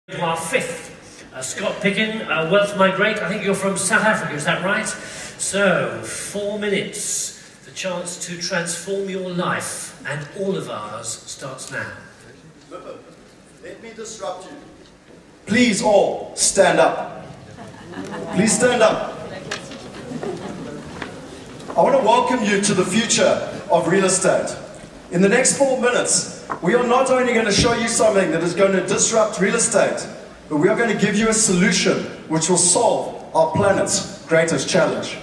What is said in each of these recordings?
To our fifth, Scott Picken, Wealth Migrate. I think you're from South Africa, is that right? So, 4 minutes, the chance to transform your life, and all of ours starts now. MIPIM, let me disrupt you. Please all stand up. Please stand up. I want to welcome you to the future of real estate. In the next 4 minutes, we are not only going to show you something that is going to disrupt real estate, but we are going to give you a solution which will solve our planet's greatest challenge.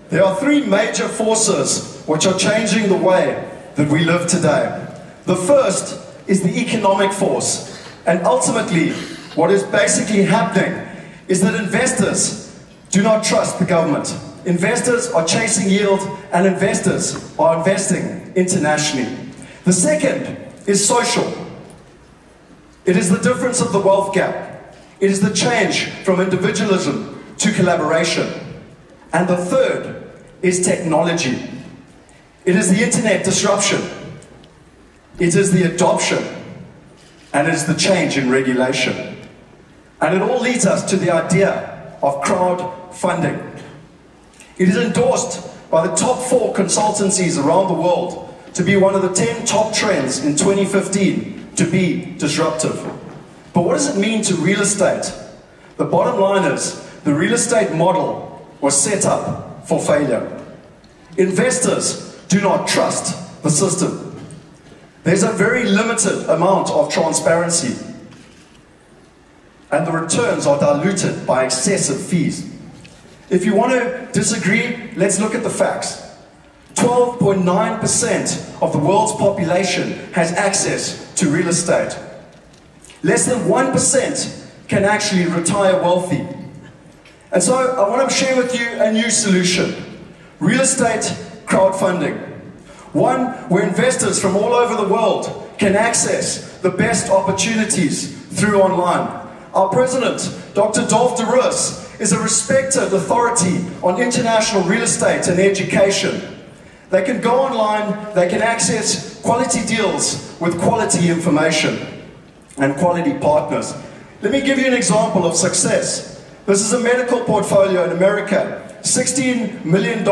There are three major forces which are changing the way that we live today. The first is the economic force, and ultimately what is basically happening is that investors do not trust the government. Investors are chasing yield, and investors are investing internationally. The second is social. It is the difference of the wealth gap. It is the change from individualism to collaboration. And the third is technology. It is the internet disruption. It is the adoption. And it is the change in regulation. And it all leads us to the idea of crowdfunding. It is endorsed by the top 4 consultancies around the world to be one of the 10 top trends in 2015 to be disruptive. But what does it mean to real estate? The bottom line is the real estate model was set up for failure. Investors do not trust the system. There's a very limited amount of transparency, and the returns are diluted by excessive fees. If you want to disagree, let's look at the facts. 12.9% of the world's population has access to real estate. Less than 1% can actually retire wealthy. And so I want to share with you a new solution. Real estate crowdfunding. One where investors from all over the world can access the best opportunities through online. Our president, Dr. Dolf de Roos, is a respected authority on international real estate and education. They can go online, they can access quality deals with quality information and quality partners. Let me give you an example of success. This is a medical portfolio in America, $16 million.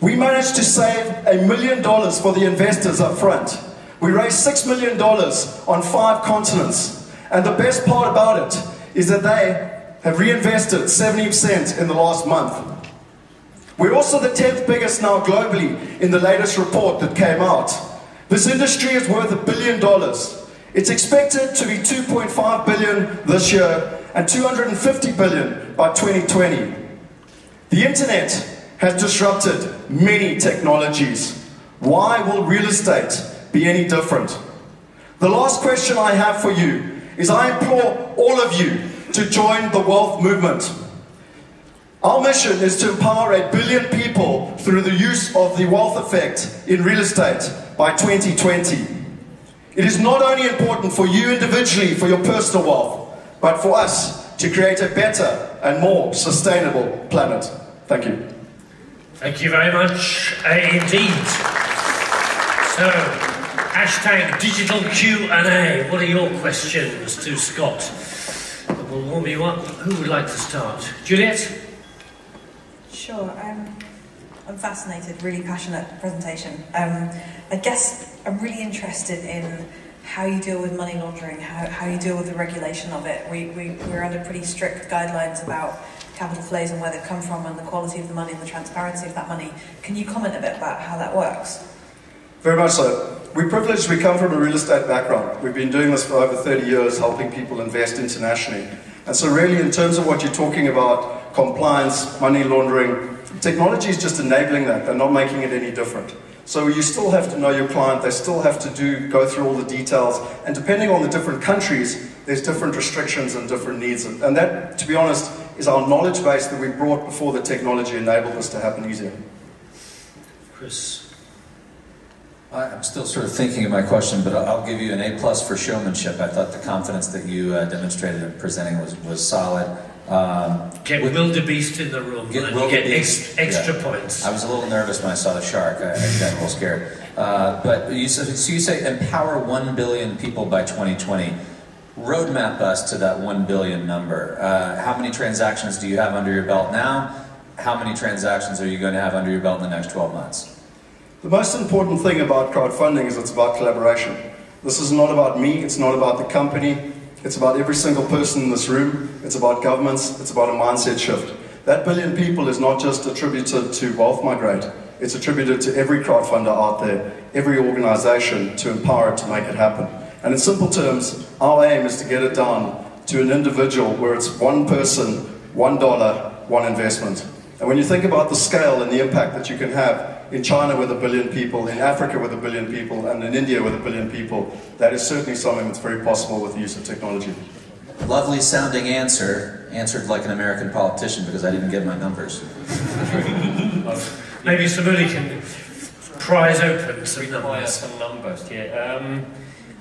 We managed to save $1 million for the investors up front. We raised $6 million on 5 continents. And the best part about it is that they have reinvested 70% in the last month. We're also the 10th biggest now globally in the latest report that came out. This industry is worth $1 billion. It's expected to be $2.5 billion this year, and $250 billion by 2020. The internet has disrupted many technologies. Why will real estate be any different? The last question I have for you is I implore all of you to join the wealth movement. Our mission is to empower 1 billion people through the use of the wealth effect in real estate by 2020. It is not only important for you individually, for your personal wealth, but for us to create a better and more sustainable planet. Thank you. Thank you very much indeed. So, hashtag digital Q&A. What are your questions to Scott? We'll warm you up. Who would like to start? Juliet? Sure. I'm fascinated, really passionate presentation. I guess I'm really interested in how you deal with money laundering, how you deal with the regulation of it. We're under pretty strict guidelines about capital flows and where they've come from and the quality of the money and the transparency of that money. Can you comment a bit about how that works? Very much so. we're privileged. We come from a real estate background. We've been doing this for over 30 years, helping people invest internationally. And so really, in terms of what you're talking about, compliance, money laundering, technology is just enabling that. They're not making it any different. So you still have to know your client. They still have to go through all the details. And depending on the different countries, there's different restrictions and different needs. And that, to be honest, is our knowledge base that we brought before the technology enabled this to happen easier. Chris. I'm still sort of thinking of my question, but I'll give you an A+ for showmanship. I thought the confidence that you demonstrated in presenting was solid. Get wildebeest in the room, and you get extra points. I was a little nervous when I saw the shark. I got a little scared. But you say empower 1 billion people by 2020. Roadmap us to that 1 billion number. How many transactions do you have under your belt now? How many transactions are you going to have under your belt in the next 12 months? The most important thing about crowdfunding is it's about collaboration. This is not about me, it's not about the company, it's about every single person in this room, it's about governments, it's about a mindset shift. That billion people is not just attributed to Wealth Migrate, it's attributed to every crowdfunder out there, every organization, to empower it to make it happen. And in simple terms, our aim is to get it down to an individual where it's one person, $1, one investment. And when you think about the scale and the impact that you can have in China with 1 billion people, in Africa with 1 billion people, and in India with 1 billion people, that is certainly something that's very possible with the use of technology. Lovely sounding answer. Answered like an American politician because I didn't get my numbers. Maybe somebody can prize open some numbers. Some numbers, yeah.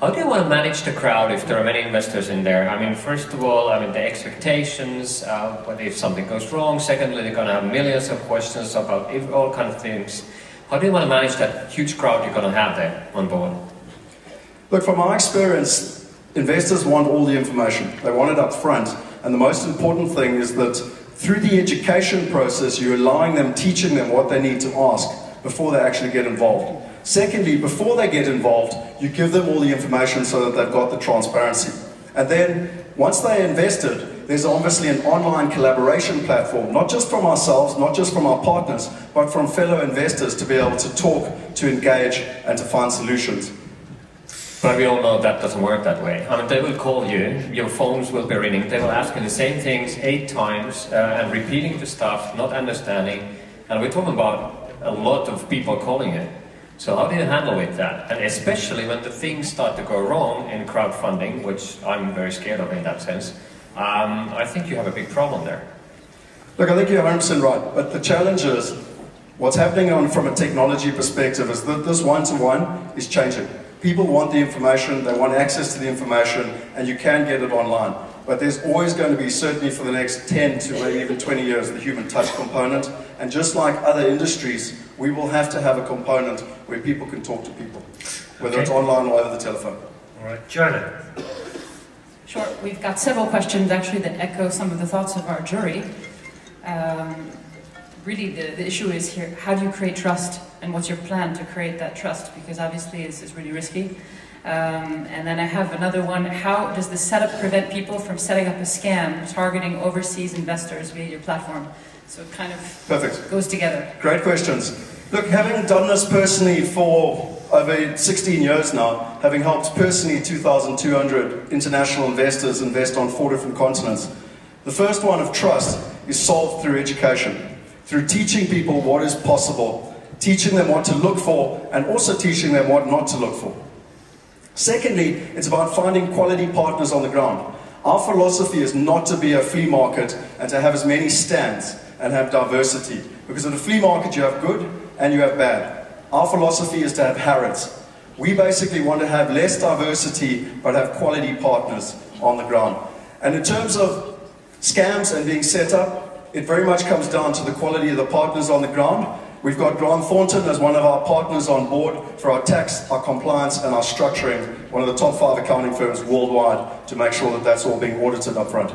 How do you want to manage the crowd if there are many investors in there? I mean, first of all, the expectations, what if something goes wrong? Secondly, they're going to have millions of questions about all kinds of things. How do you want to manage that huge crowd you're going to have there on board? Look, from my experience, investors want all the information. They want it up front. And the most important thing is that through the education process, you're allowing them, teaching them what they need to ask before they actually get involved. Secondly, before they get involved, you give them all the information so that they've got the transparency. And then, once they're invested, there's obviously an online collaboration platform, not just from ourselves, not just from our partners, but from fellow investors to be able to talk, to engage, and to find solutions. But we all know that doesn't work that way. I mean, they will call you, your phones will be ringing, they will ask you the same things 8 times, and repeating the stuff, not understanding. And we're talking about a lot of people calling you. So how do you handle with that? And especially when the things start to go wrong in crowdfunding, which I'm very scared of in that sense, I think you have a big problem there. Look, I think you're 100% right, but the challenge is, what's happening from a technology perspective is that this one-to-one is changing. People want the information, they want access to the information, and you can get it online. But there's always going to be, certainly for the next 10 to maybe even 20 years, the human touch component. And just like other industries, we will have to have a component where people can talk to people, whether it's online or over the telephone. All right, Joanna. Sure, we've got several questions actually that echo some of the thoughts of our jury. Really, the issue is here, how do you create trust? And what's your plan to create that trust? Because obviously it's really risky. And then I have another one. How does the setup prevent people from setting up a scam targeting overseas investors via your platform? So it kind of goes together. Great questions. Look, having done this personally for over 16 years now, having helped personally 2,200 international investors invest on 4 different continents, the first one of trust is solved through education, through teaching people what is possible, teaching them what to look for, and also teaching them what not to look for. Secondly, it's about finding quality partners on the ground. Our philosophy is not to be a flea market and to have as many stands and have diversity. Because in a flea market you have good and you have bad. Our philosophy is to have Harrods. We basically want to have less diversity but have quality partners on the ground. And in terms of scams and being set up, it very much comes down to the quality of the partners on the ground. We've got Grant Thornton as one of our partners on board for our tax, our compliance, and our structuring, one of the top 5 accounting firms worldwide, to make sure that that's all being audited up front.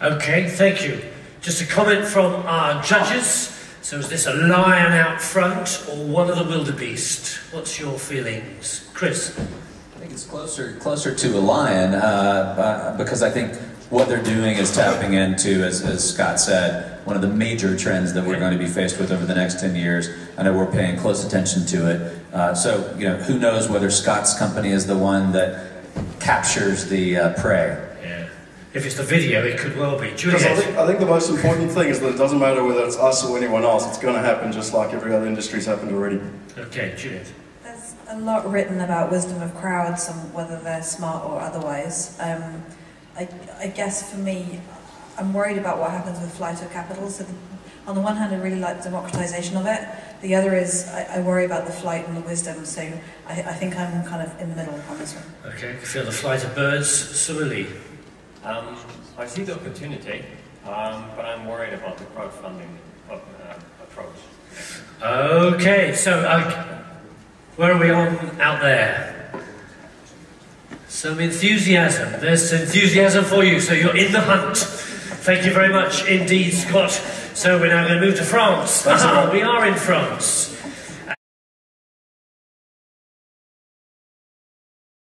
Okay, thank you. Just a comment from our judges. So is this a lion out front or one of the wildebeest? What's your feelings? Chris? I think it's closer to a lion, because I think what they're doing is tapping into, as Scott said, one of the major trends that we're going to be faced with over the next 10 years. I know we're paying close attention to it. So, you know, who knows whether Scott's company is the one that captures the prey. Yeah. If it's the video, it could well be. Because I think the most important thing is that it doesn't matter whether it's us or anyone else. It's going to happen just like every other industry's happened already. Okay, Juliet. There's a lot written about wisdom of crowds and whether they're smart or otherwise. I guess for me, I'm worried about what happens with flight of capital. So on the one hand, I really like the democratization of it. The other is I worry about the flight and the wisdom. So I think I'm kind of in the middle on this one. Okay, I feel the flight of birds. Similarly. I see the opportunity, but I'm worried about the crowdfunding approach. Okay, so where are we on out there? Some enthusiasm. There's enthusiasm for you, so you're in the hunt. Thank you very much indeed, Scott. So we're now going to move to France. We are in France.